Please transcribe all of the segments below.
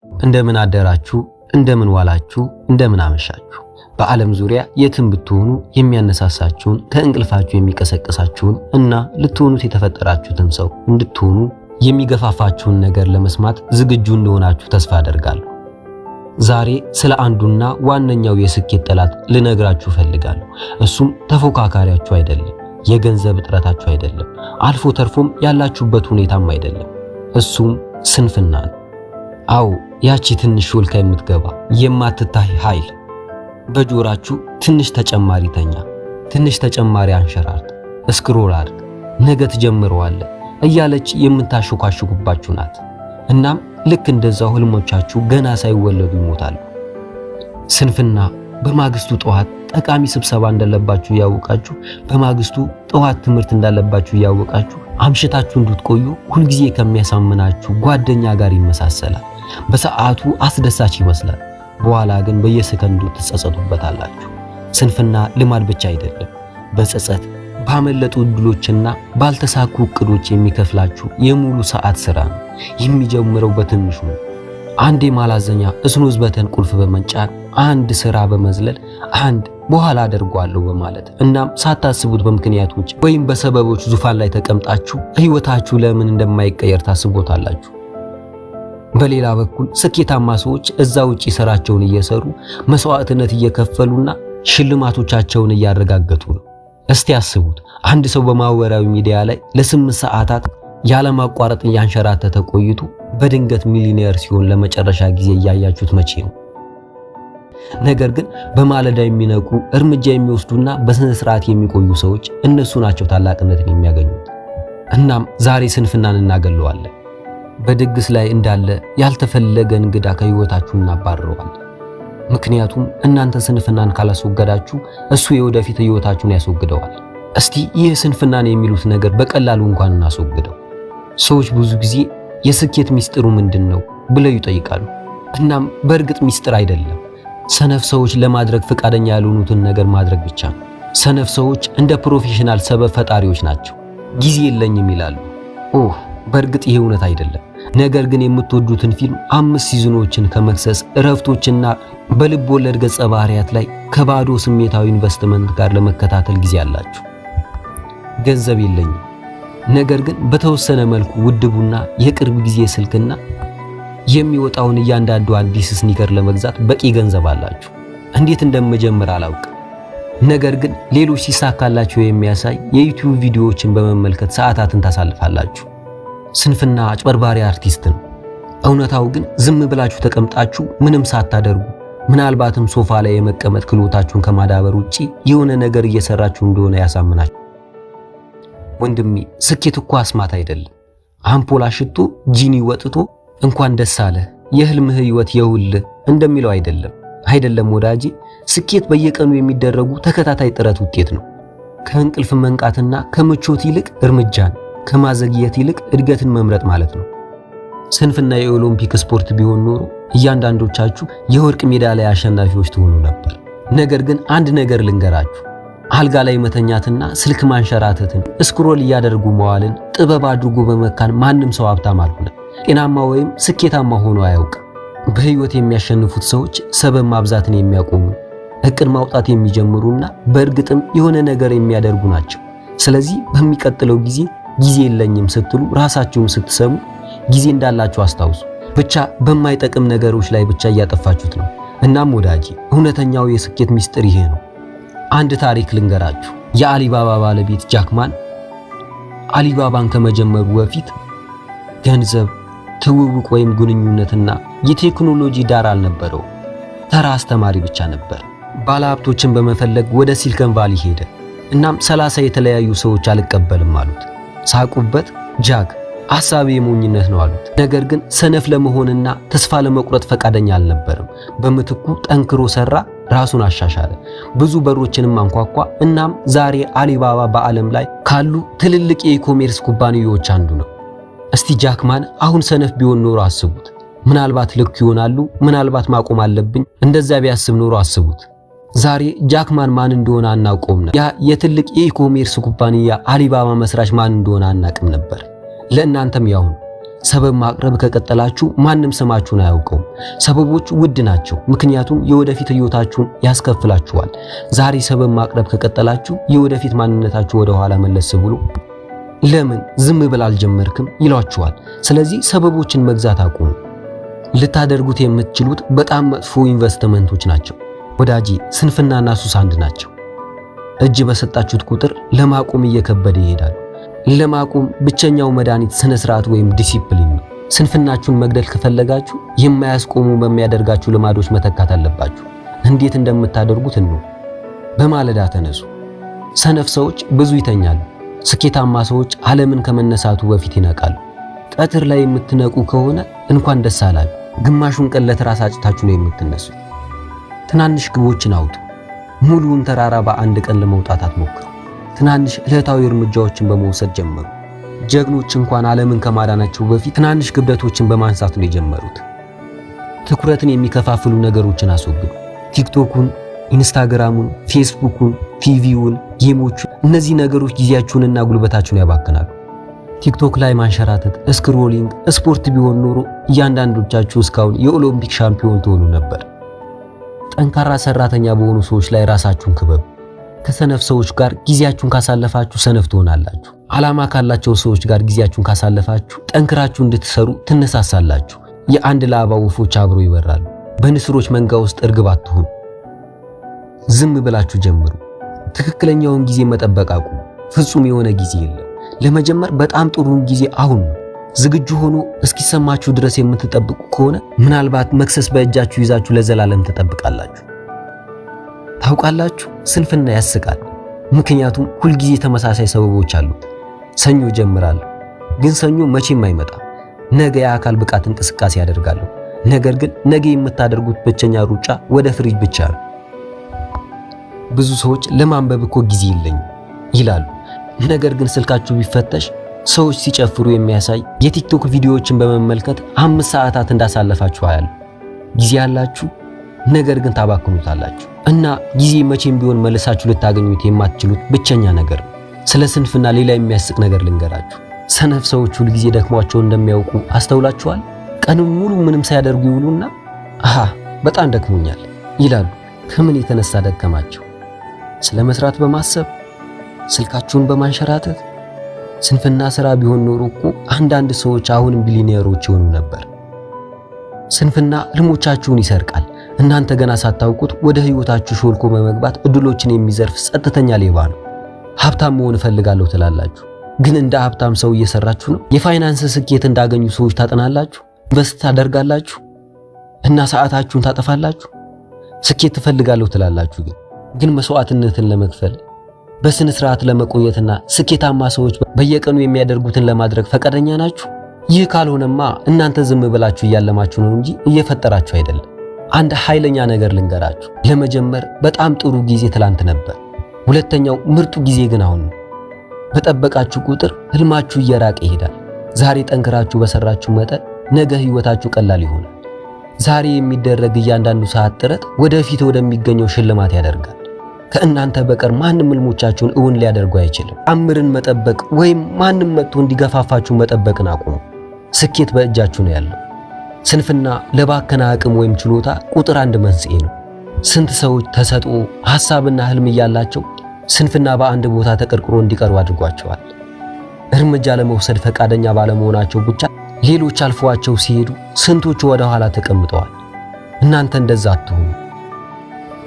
እንደምን አደራችሁ፣ እንደምን ዋላችሁ፣ እንደምን አመሻችሁ። በዓለም ዙሪያ የትም ብትሆኑ የሚያነሳሳችሁን ከእንቅልፋችሁ የሚቀሰቅሳችሁን እና ልትሆኑት የተፈጠራችሁትን ሰው እንድትሆኑ የሚገፋፋችሁን ነገር ለመስማት ዝግጁ እንደሆናችሁ ተስፋ አደርጋለሁ። ዛሬ ስለ አንዱና ዋነኛው የስኬት ጠላት ልነግራችሁ ፈልጋለሁ። እሱም ተፎካካሪያችሁ አይደለም፣ የገንዘብ እጥረታችሁ አይደለም፣ አልፎ ተርፎም ያላችሁበት ሁኔታም አይደለም። እሱም ስንፍና ነው። አዎ ያቺ ትንሽ ሾልካ የምትገባ የማትታይ ኃይል በጆራችሁ ትንሽ ተጨማሪ ተኛ፣ ትንሽ ተጨማሪ አንሸራርት፣ እስክሮል አድርግ፣ ነገ ትጀምረዋለህ እያለች የምታሾካሽኩባችሁ ናት። እናም ልክ እንደዛው ህልሞቻችሁ ገና ሳይወለዱ ይሞታሉ። ስንፍና በማግስቱ ጠዋት ጠቃሚ ስብሰባ እንዳለባችሁ ያወቃችሁ፣ በማግስቱ ጠዋት ትምህርት እንዳለባችሁ ያወቃችሁ አምሽታችሁ እንድትቆዩ ሁልጊዜ ከሚያሳምናችሁ ጓደኛ ጋር ይመሳሰላል። በሰዓቱ አስደሳች ይመስላል፣ በኋላ ግን በየሰከንዱ ትጸጸቱበታላችሁ። ስንፍና ልማድ ብቻ አይደለም፣ በጸጸት ባመለጡ ዕድሎችና ባልተሳኩ ዕቅዶች የሚከፍላችሁ የሙሉ ሰዓት ሥራ ነው። የሚጀምረው በትንሹ ነው። አንድ የማላዘኛ ስኑዝ በተን ቁልፍ በመጫን፣ አንድ ሥራ በመዝለል፣ አንድ በኋላ አደርገዋለሁ በማለት እናም ሳታስቡት በምክንያቶች ወይም በሰበቦች ዙፋን ላይ ተቀምጣችሁ ሕይወታችሁ ለምን እንደማይቀየር ታስቦታላችሁ። በሌላ በኩል ስኬታማ ሰዎች እዛ ውጪ ሥራቸውን እየሰሩ መስዋዕትነት እየከፈሉና ሽልማቶቻቸውን እያረጋገጡ ነው። እስቲ አስቡት፣ አንድ ሰው በማህበራዊ ሚዲያ ላይ ለ8 ሰዓታት ያለማቋረጥ እያንሸራተተ ቆይቶ በድንገት ሚሊዮኔር ሲሆን ለመጨረሻ ጊዜ እያያችሁት መቼ ነው? ነገር ግን በማለዳ የሚነቁ እርምጃ የሚወስዱና በስነ ስርዓት የሚቆዩ ሰዎች እነሱ ናቸው ታላቅነትን የሚያገኙት። እናም ዛሬ ስንፍናን እናገለዋለን። በድግስ ላይ እንዳለ ያልተፈለገ እንግዳ ከህይወታችሁ እናባርረዋለን። ምክንያቱም እናንተ ስንፍናን ካላስወገዳችሁ እሱ የወደፊት ህይወታችሁን ያስወግደዋል። እስቲ ይህ ስንፍናን የሚሉት ነገር በቀላሉ እንኳን እናስወግደው። ሰዎች ብዙ ጊዜ የስኬት ሚስጥሩ ምንድነው ብለው ይጠይቃሉ። እናም በእርግጥ ሚስጥር አይደለም። ሰነፍ ሰዎች ለማድረግ ፈቃደኛ ያልሆኑትን ነገር ማድረግ ብቻ ነው። ሰነፍ ሰዎች እንደ ፕሮፌሽናል ሰበብ ፈጣሪዎች ናቸው። ጊዜ የለኝም ይላሉ። በእርግጥ ይሄ እውነት አይደለም። ነገር ግን የምትወዱትን ፊልም 5 ሲዝኖችን ከመክሰስ እረፍቶችና በልብ ወለድ ገጸ ባህሪያት ላይ ከባዶ ስሜታዊ ኢንቨስትመንት ጋር ለመከታተል ጊዜ አላችሁ። ገንዘብ የለኝም፣ ነገር ግን በተወሰነ መልኩ ውድ ቡና፣ የቅርብ ጊዜ ስልክና የሚወጣውን እያንዳንዱ አዲስ ስኒከር ለመግዛት በቂ ገንዘብ አላችሁ። እንዴት እንደምጀምር አላውቅም፣ ነገር ግን ሌሎች ሲሳካላችሁ የሚያሳይ የዩቲዩብ ቪዲዮዎችን በመመልከት ሰዓታትን ታሳልፋላችሁ። ስንፍና አጭበርባሪ አርቲስት ነው። እውነታው ግን ዝም ብላችሁ ተቀምጣችሁ ምንም ሳታደርጉ ምናልባትም ሶፋ ላይ የመቀመጥ ክህሎታችሁን ከማዳበር ውጪ የሆነ ነገር እየሰራችሁ እንደሆነ ያሳምናችሁ። ወንድሜ ስኬት እኮ አስማት አይደለም። አምፖል አሽቶ ጂኒ ወጥቶ እንኳን ደስ አለ የህልምህ ህይወት የውልህ እንደሚለው አይደለም ወዳጄ። ስኬት በየቀኑ የሚደረጉ ተከታታይ ጥረት ውጤት ነው። ከእንቅልፍ መንቃትና ከምቾት ይልቅ እርምጃን ከማዘግየት ይልቅ እድገትን መምረጥ ማለት ነው። ስንፍና የኦሎምፒክ ስፖርት ቢሆን ኖሮ እያንዳንዶቻችሁ የወርቅ ሜዳሊያ አሸናፊዎች ትሆኑ ነበር። ነገር ግን አንድ ነገር ልንገራችሁ፣ አልጋ ላይ መተኛትና ስልክ ማንሸራተትን ስክሮል እያደረጉ መዋልን ጥበብ አድርጎ በመካን ማንም ሰው ሀብታም አልሆነም፣ ጤናማ ወይም ስኬታማ ሆኖ አያውቅም። በህይወት የሚያሸንፉት ሰዎች ሰበብ ማብዛትን የሚያቆሙ፣ እቅድ ማውጣት የሚጀምሩና በእርግጥም የሆነ ነገር የሚያደርጉ ናቸው። ስለዚህ በሚቀጥለው ጊዜ የለኝም ስትሉ ራሳችሁን ስትሰሙ ጊዜ እንዳላችሁ አስታውሱ። ብቻ በማይጠቅም ነገሮች ላይ ብቻ እያጠፋችሁት ነው። እናም ወዳጄ እውነተኛው የስኬት ሚስጥር ይሄ ነው። አንድ ታሪክ ልንገራችሁ። የአሊባባ ባለቤት ጃክማን አሊባባን ከመጀመሩ በፊት ገንዘብ፣ ትውውቅ ወይም ግንኙነትና የቴክኖሎጂ ዳራ አልነበረው። ተራ አስተማሪ ብቻ ነበር። ባለሀብቶችን በመፈለግ ወደ ሲሊከን ቫሊ ሄደ። እናም 30 የተለያዩ ሰዎች አልቀበልም አሉት። ሳቁበት። ጃክ ሐሳብ የሞኝነት ነው አሉት። ነገር ግን ሰነፍ ለመሆንና ተስፋ ለመቁረጥ ፈቃደኛ አልነበረም። በምትኩ ጠንክሮ ሰራ፣ ራሱን አሻሻለ፣ ብዙ በሮችንም አንኳኳ። እናም ዛሬ አሊባባ በዓለም ላይ ካሉ ትልልቅ የኢኮሜርስ ኩባንያዎች አንዱ ነው። እስቲ ጃክማን አሁን ሰነፍ ቢሆን ኖሮ አስቡት። ምናልባት ልክ ይሆናሉ፣ ምናልባት ማቆም አለብኝ፣ እንደዛ ቢያስብ ኖሮ አስቡት። ዛሬ ጃክማን ማን እንደሆነ አናውቀውም ነበር። ያ የትልቅ የኢኮሜርስ ኩባንያ አሊባባ መስራች ማን እንደሆነ አናውቅም ነበር። ለእናንተም ያው ነው። ሰበብ ማቅረብ ከቀጠላችሁ ማንም ስማችሁን አያውቀውም። ሰበቦች ውድ ናቸው፣ ምክንያቱም የወደፊት ህይወታችሁን ያስከፍላችኋል። ዛሬ ሰበብ ማቅረብ ከቀጠላችሁ የወደፊት ማንነታችሁ ወደ ኋላ መለስ ብሎ ለምን ዝም ብላ አልጀመርክም ይሏችኋል። ስለዚህ ሰበቦችን መግዛት አቁሙ። ልታደርጉት የምትችሉት በጣም መጥፎ ኢንቨስትመንቶች ናቸው። ወዳጄ ስንፍናና ሱስ አንድ ናቸው። እጅ በሰጣችሁት ቁጥር ለማቆም እየከበደ ይሄዳል። ለማቆም ብቸኛው መድኃኒት ስነ ስርዓት ወይም ዲሲፕሊን ነው። ስንፍናችሁን መግደል ከፈለጋችሁ የማያስቆሙ በሚያደርጋችሁ ልማዶች መተካት አለባችሁ። እንዴት እንደምታደርጉት ነው። በማለዳ ተነሱ። ሰነፍ ሰዎች ብዙ ይተኛሉ። ስኬታማ ሰዎች ዓለምን ከመነሳቱ በፊት ይነቃሉ። ቀትር ላይ የምትነቁ ከሆነ እንኳን ደስ አላችሁ። ግማሹን ቀን ለትራስ አጭታችሁ ነው የምትነሱት። ትናንሽ ግቦችን አውጡ። ሙሉውን ተራራ በአንድ ቀን ለመውጣት አትሞክሩ። ትናንሽ ዕለታዊ እርምጃዎችን በመውሰድ ጀመሩ። ጀግኖች እንኳን ዓለምን ከማዳናቸው በፊት ትናንሽ ክብደቶችን በማንሳት ነው የጀመሩት። ትኩረትን የሚከፋፍሉ ነገሮችን አስወግዱ። ቲክቶኩን፣ ኢንስታግራሙን፣ ፌስቡኩን፣ ቲቪውን፣ ጌሞቹን፣ እነዚህ ነገሮች ጊዜያችሁንና ጉልበታችሁን ያባክናሉ። ቲክቶክ ላይ ማንሸራተት፣ ስክሮሊንግ ስፖርት ቢሆን ኖሮ እያንዳንዶቻችሁ እስካሁን የኦሎምፒክ ሻምፒዮን ትሆኑ ነበር። ጠንካራ ሰራተኛ በሆኑ ሰዎች ላይ ራሳችሁን ክበቡ። ከሰነፍ ሰዎች ጋር ጊዜያችሁን ካሳለፋችሁ ሰነፍ ትሆናላችሁ። ዓላማ ካላቸው ሰዎች ጋር ጊዜያችሁን ካሳለፋችሁ ጠንክራችሁ እንድትሰሩ ትነሳሳላችሁ። የአንድ ላባ ወፎች አብሮ ይበራሉ። በንስሮች መንጋ ውስጥ እርግብ አትሁኑ። ዝም ብላችሁ ጀምሩ። ትክክለኛውን ጊዜ መጠበቅ አቁሙ። ፍጹም የሆነ ጊዜ የለም። ለመጀመር በጣም ጥሩ ጊዜ አሁን ነው። ዝግጁ ሆኖ እስኪሰማችሁ ድረስ የምትጠብቁ ከሆነ ምናልባት መክሰስ በእጃችሁ ይዛችሁ ለዘላለም ትጠብቃላችሁ። ታውቃላችሁ፣ ስንፍና ያስቃል። ምክንያቱም ሁልጊዜ ተመሳሳይ ሰበቦች አሉት። ሰኞ ጀምራለሁ፣ ግን ሰኞ መቼም አይመጣም። ነገ የአካል ብቃት እንቅስቃሴ ያደርጋለሁ። ነገር ግን ነገ የምታደርጉት ብቸኛ ሩጫ ወደ ፍሪጅ ብቻ ነው። ብዙ ሰዎች ለማንበብ እኮ ጊዜ የለኝም ይላሉ። ነገር ግን ስልካችሁ ቢፈተሽ ሰዎች ሲጨፍሩ የሚያሳይ የቲክቶክ ቪዲዮዎችን በመመልከት 5 ሰዓታት እንዳሳለፋችሁ አያለሁ። ጊዜ ያላችሁ ነገር ግን ታባክኑታላችሁ። እና ጊዜ መቼም ቢሆን መልሳችሁ ልታገኙት የማትችሉት ብቸኛ ነገር ነው። ስለ ስንፍና ሌላ የሚያስቅ ነገር ልንገራችሁ። ሰነፍ ሰዎች ሁል ጊዜ ደክሟቸው እንደሚያውቁ አስተውላችኋል? ቀኑን ሙሉ ምንም ሳያደርጉ ይውሉና በጣም ደክሞኛል ይላሉ። ከምን የተነሳ ደከማቸው? ስለ መስራት በማሰብ ስልካችሁን በማንሸራተት። ስንፍና ስራ ቢሆን ኖሮ እኮ አንዳንድ ሰዎች አሁንም ቢሊኒየሮች ይሆኑ ነበር። ስንፍና ህልሞቻችሁን ይሰርቃል። እናንተ ገና ሳታውቁት ወደ ህይወታችሁ ሾልኮ በመግባት እድሎችን የሚዘርፍ ጸጥተኛ ሌባ ነው። ሀብታም መሆን እፈልጋለሁ ትላላችሁ፣ ግን እንደ ሀብታም ሰው እየሰራችሁ ነው። የፋይናንስ ስኬት እንዳገኙ ሰዎች ታጠናላችሁ፣ ኢንቨስት ታደርጋላችሁ እና ሰዓታችሁን ታጠፋላችሁ። ስኬት እፈልጋለሁ ትላላችሁ፣ ግን መስዋዕትነትን ለመክፈል በስነ ስርዓት ለመቆየትና ስኬታማ ሰዎች በየቀኑ የሚያደርጉትን ለማድረግ ፈቃደኛ ናችሁ? ይህ ካልሆነማ እናንተ ዝም ብላችሁ እያለማችሁ ነው እንጂ እየፈጠራችሁ አይደለም። አንድ ኃይለኛ ነገር ልንገራችሁ። ለመጀመር በጣም ጥሩ ጊዜ ትላንት ነበር። ሁለተኛው ምርጡ ጊዜ ግን አሁን ነው። በጠበቃችሁ ቁጥር ህልማችሁ እየራቀ ይሄዳል። ዛሬ ጠንክራችሁ በሰራችሁ መጠን ነገ ህይወታችሁ ቀላል ይሆናል። ዛሬ የሚደረግ እያንዳንዱ ሰዓት ጥረት ወደፊት ወደሚገኘው ሽልማት ያደርጋል። ከእናንተ በቀር ማንም ህልሞቻችሁን እውን ሊያደርጉ አይችልም። አምርን መጠበቅ ወይም ማንም መጥቶ እንዲገፋፋችሁ መጠበቅን አቁሙ። ስኬት በእጃችሁ ነው ያለው። ስንፍና ለባከና አቅም ወይም ችሎታ ቁጥር 1 መንስኤ ነው። ስንት ሰዎች ተሰጥኦ፣ ሐሳብና ህልም እያላቸው ስንፍና በአንድ ቦታ ተቀርቅሮ እንዲቀሩ አድርጓቸዋል። እርምጃ ለመውሰድ ፈቃደኛ ባለመሆናቸው ብቻ ሌሎች አልፈዋቸው ሲሄዱ ስንቶቹ ወደ ኋላ ተቀምጠዋል። እናንተ እንደዛ አትሁኑ።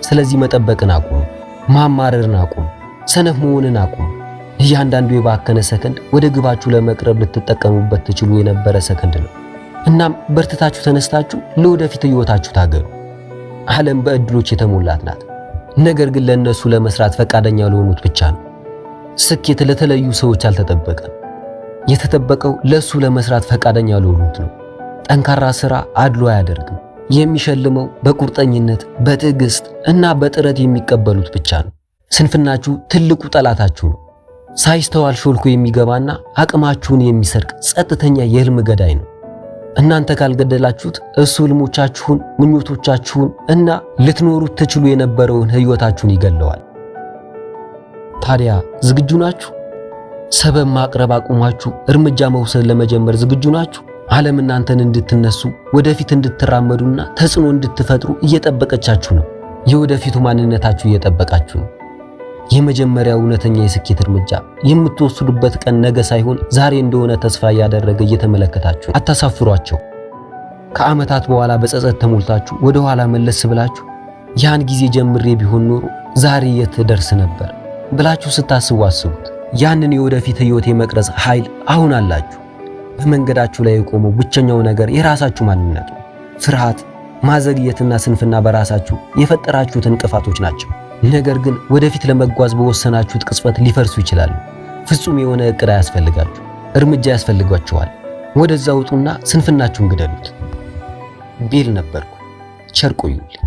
ስለዚህ መጠበቅን አቁሙ። ማማረርን አቁሙ። ሰነፍ መሆንን አቁሙ። እያንዳንዱ የባከነ ሰከንድ ወደ ግባችሁ ለመቅረብ ልትጠቀሙበት ትችሉ የነበረ ሰከንድ ነው። እናም በርትታችሁ ተነስታችሁ ለወደፊት ህይወታችሁ ታገሉ። ዓለም በእድሎች የተሞላት ናት። ነገር ግን ለነሱ ለመስራት ፈቃደኛ ለሆኑት ብቻ ነው። ስኬት ለተለዩ ሰዎች አልተጠበቀም። የተጠበቀው ለሱ ለመስራት ፈቃደኛ ለሆኑት ነው። ጠንካራ ስራ አድሎ አያደርግም። የሚሸልመው በቁርጠኝነት በትዕግስት እና በጥረት የሚቀበሉት ብቻ ነው። ስንፍናችሁ ትልቁ ጠላታችሁ ነው። ሳይስተዋል ሾልኮ የሚገባና አቅማችሁን የሚሰርቅ ጸጥተኛ የህልም ገዳይ ነው። እናንተ ካልገደላችሁት እሱ ህልሞቻችሁን፣ ምኞቶቻችሁን እና ልትኖሩት ትችሉ የነበረውን ህይወታችሁን ይገለዋል። ታዲያ ዝግጁ ናችሁ? ሰበብ ማቅረብ አቁማችሁ እርምጃ መውሰድ ለመጀመር ዝግጁ ናችሁ? ዓለም እናንተን እንድትነሱ ወደፊት እንድትራመዱና ተጽዕኖ እንድትፈጥሩ እየጠበቀቻችሁ ነው። የወደፊቱ ማንነታችሁ እየጠበቃችሁ ነው። የመጀመሪያው እውነተኛ የስኬት እርምጃ የምትወስዱበት ቀን ነገ ሳይሆን ዛሬ እንደሆነ ተስፋ እያደረገ እየተመለከታችሁ አታሳፍሯቸው። ከዓመታት በኋላ በጸጸት ተሞልታችሁ ወደ ኋላ መለስ ብላችሁ ያን ጊዜ ጀምሬ ቢሆን ኖሮ ዛሬ የት ደርስ ነበር ብላችሁ ስታስቡ አስቡት። ያንን የወደፊት ህይወት የመቅረጽ ኃይል አሁን አላችሁ። በመንገዳችሁ ላይ የቆመው ብቸኛው ነገር የራሳችሁ ማንነት ነው። ፍርሃት፣ ማዘግየትና ስንፍና በራሳችሁ የፈጠራችሁት እንቅፋቶች ናቸው። ነገር ግን ወደፊት ለመጓዝ በወሰናችሁት ቅጽበት ሊፈርሱ ይችላሉ። ፍጹም የሆነ እቅድ አያስፈልጋችሁ፣ እርምጃ ያስፈልጋችኋል። ወደዛ ውጡና ስንፍናችሁን ግደሉት። ቤል ነበርኩ። ቸር ቆዩልኝ።